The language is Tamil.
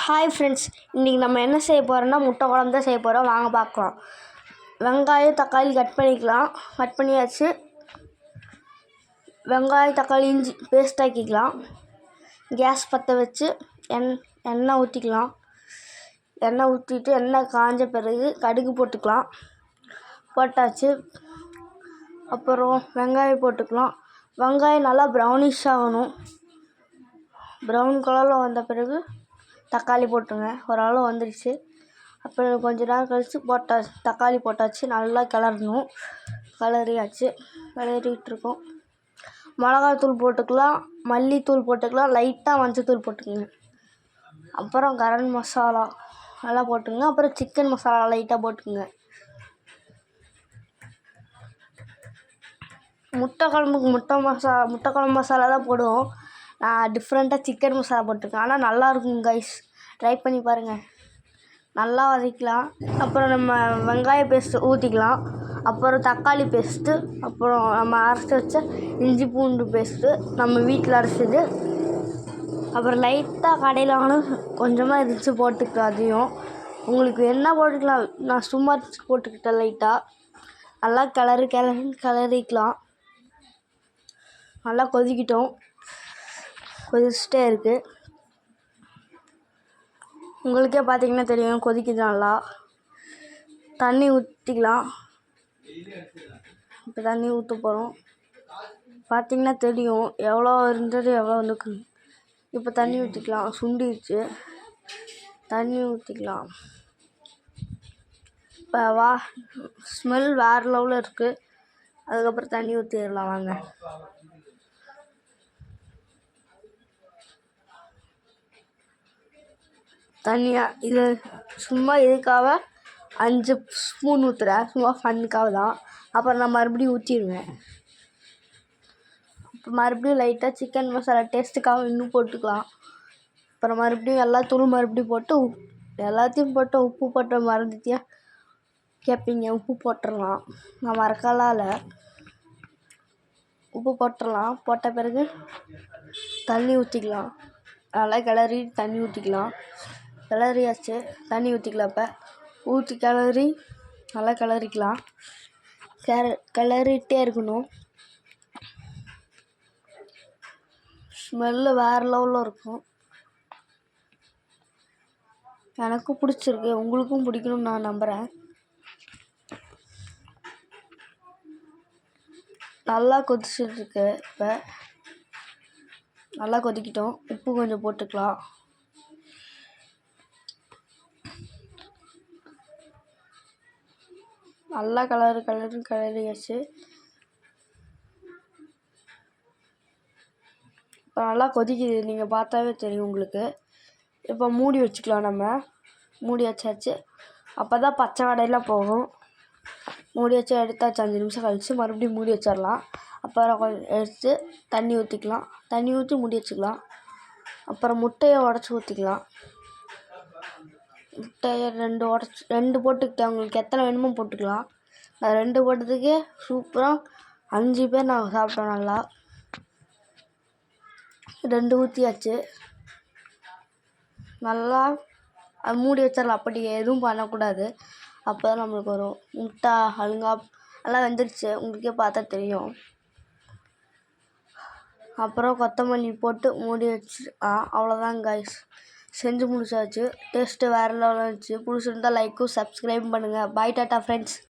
ஹாய் ஃப்ரெண்ட்ஸ், இன்றைக்கி நம்ம என்ன செய்ய போகிறோம்னா முட்டை குழம்பு தான் செய்ய போகிறோம். வாங்க பார்க்கலாம். வெங்காயம் தக்காளி கட் பண்ணியாச்சு. வெங்காயம் தக்காளி இஞ்சி பேஸ்ட் ஆக்கிக்கலாம். கேஸ் பற்ற வச்சு எண்ணெய் ஊற்றிக்கலாம். எண்ணெய் ஊற்றிட்டு எண்ணெய் காஞ்ச பிறகு கடுகு போட்டாச்சு. அப்புறம் வெங்காயம் போட்டுக்கலாம். வெங்காயம் நல்லா ப்ரௌனிஷ் ஆகணும். ப்ரௌன் கலரில் வந்த பிறகு தக்காளி போட்டுருங்க. ஓரளவு வந்துடுச்சு. அப்புறம் கொஞ்ச நேரம் கழித்து தக்காளி போட்டாச்சு. நல்லா கிளறணும். கிளறிட்டுருக்கோம். மிளகாத்தூள் போட்டுக்கலாம், மல்லித்தூள் போட்டுக்கலாம், லைட்டாக மஞ்சத்தூள் போட்டுக்கோங்க. அப்புறம் கரம் மசாலா நல்லா போட்டுங்க. அப்புறம் சிக்கன் மசாலா லைட்டாக போட்டுக்கோங்க. முட்டை குழம்புக்கு முட்டை குழம்பு மசாலா தான் போடுவோம். நான் டிஃப்ரெண்ட்டாக சிக்கன் மசாலா போட்டிருக்கேன். ஆனால் நல்லாயிருக்கும் கைஸ், ட்ரை பண்ணி பாருங்கள். நல்லா வதக்கலாம். அப்புறம் நம்ம வெங்காய பேஸ்ட்டு ஊற்றிக்கலாம். அப்புறம் தக்காளி பேஸ்ட்டு, அப்புறம் நம்ம அரைச்சி வச்ச இஞ்சி பூண்டு பேஸ்ட்டு, நம்ம வீட்டில் அரைச்சது. அப்புறம் லைட்டாக கடையில் கொஞ்சமாக இருந்துச்சு போட்டுக்கலாம். அதையும் உங்களுக்கு என்ன போட்டுக்கலாம். நான் சும்மா போட்டுக்கிட்டேன் லைட்டாக. நல்லா கிளறிக்கலாம். நல்லா கொதிச்சுட்டே இருக்குது. உங்களுக்கே பார்த்தீங்கன்னா தெரியும், கொதிக்குது நல்லா. தண்ணி ஊற்றிக்கலாம். இப்போ தண்ணி ஊற்ற போகிறோம். பார்த்தீங்கன்னா தெரியும் எவ்வளோ இருந்தது எவ்வளோ வந்துருக்கு. இப்போ தண்ணி ஊற்றிக்கலாம். சுண்டிடுச்சு. தண்ணி ஊற்றிக்கலாம். இப்போ ஸ்மெல் வேறு லெவலில் இருக்குது. அதுக்கப்புறம் தண்ணி ஊற்றிடலாம். வாங்க. தண்ணியாக இது சும்மா இதுக்காக 5 ஸ்பூன் ஊற்றுறேன். சும்மா ஃபன்னுக்காக தான். அப்புறம் நான் மறுபடியும் ஊற்றிடுவேன். இப்போ மறுபடியும் லைட்டாக சிக்கன் மசாலா டேஸ்ட்டுக்காக இன்னும் போட்டுக்கலாம். அப்புறம் மறுபடியும் எல்லாத்தையும் போட்டு உப்பு போட்ட மறந்துட்டியா கேட்பீங்க. உப்பு போட்டுடலாம். நான் மறக்கலாம் இல்லை, உப்பு போட்டுடலாம். போட்ட பிறகு தண்ணி ஊற்றிக்கலாம். நல்லா கிளறி தண்ணி ஊற்றிக்கலாம். கிளறியாச்சு. தண்ணி ஊற்றிக்கலாம். இப்போ கிளறி நல்லா கிளறிக்கலாம். கிளறிட்டே இருக்கணும். ஸ்மெல்லு வேறு லெவலில் இருக்கும். எனக்கும் பிடிச்சிருக்கு, உங்களுக்கும் பிடிக்கணும்னு நான் நம்புகிறேன். நல்லா கொதிச்சுட்ருக்கு. இப்போ நல்லா கொதிக்கிட்டோம். உப்பு கொஞ்சம் போட்டுக்கலாம். நல்லா கிளறியாச்சு. இப்போ நல்லா கொதிக்குது, நீங்கள் பார்த்தாவே தெரியும் உங்களுக்கு. இப்போ மூடி வச்சுக்கலாம். நம்ம மூடி வச்சாச்சு. அப்போ தான் பச்சை வடையெல்லாம் போகும். மூடி வச்சு எடுத்தாச்சு. 5 நிமிஷம் கழித்து மறுபடியும் மூடி வச்சிடலாம். அப்புறம் கொஞ்சம் எடுத்து தண்ணி ஊற்றிக்கலாம். தண்ணி ஊற்றி மூடி வச்சுக்கலாம். அப்புறம் முட்டையை உடச்சி ஊற்றிக்கலாம். முட்டையை 2 போட்டுக்கிட்டேன். உங்களுக்கு எத்தனை வேணுமோ போட்டுக்கலாம். நான் 2 போட்டதுக்கே சூப்பராக 5 பேர் நாங்கள் சாப்பிட்டோம். நல்லா 2 ஊற்றியாச்சு. நல்லா அது மூடி வச்சிடலாம். அப்படி எதுவும் பண்ணக்கூடாது. அப்போ தான் நம்மளுக்கு வரும். முட்டை அழுங்காக நல்லா வெந்துடுச்சு. உங்களுக்கே பார்த்தா தெரியும். அப்புறம் கொத்தமல்லி போட்டு மூடி அவ்வளோதான் கைஸ், செஞ்சு முடிச்சாச்சு. டேஸ்ட்டு வேறு லெவலில் இருந்துச்சு. பிடிச்சிருந்தா லைக்கும் சப்ஸ்கிரைப் பண்ணுங்கள். பாய் டாட்டா ஃப்ரெண்ட்ஸ்.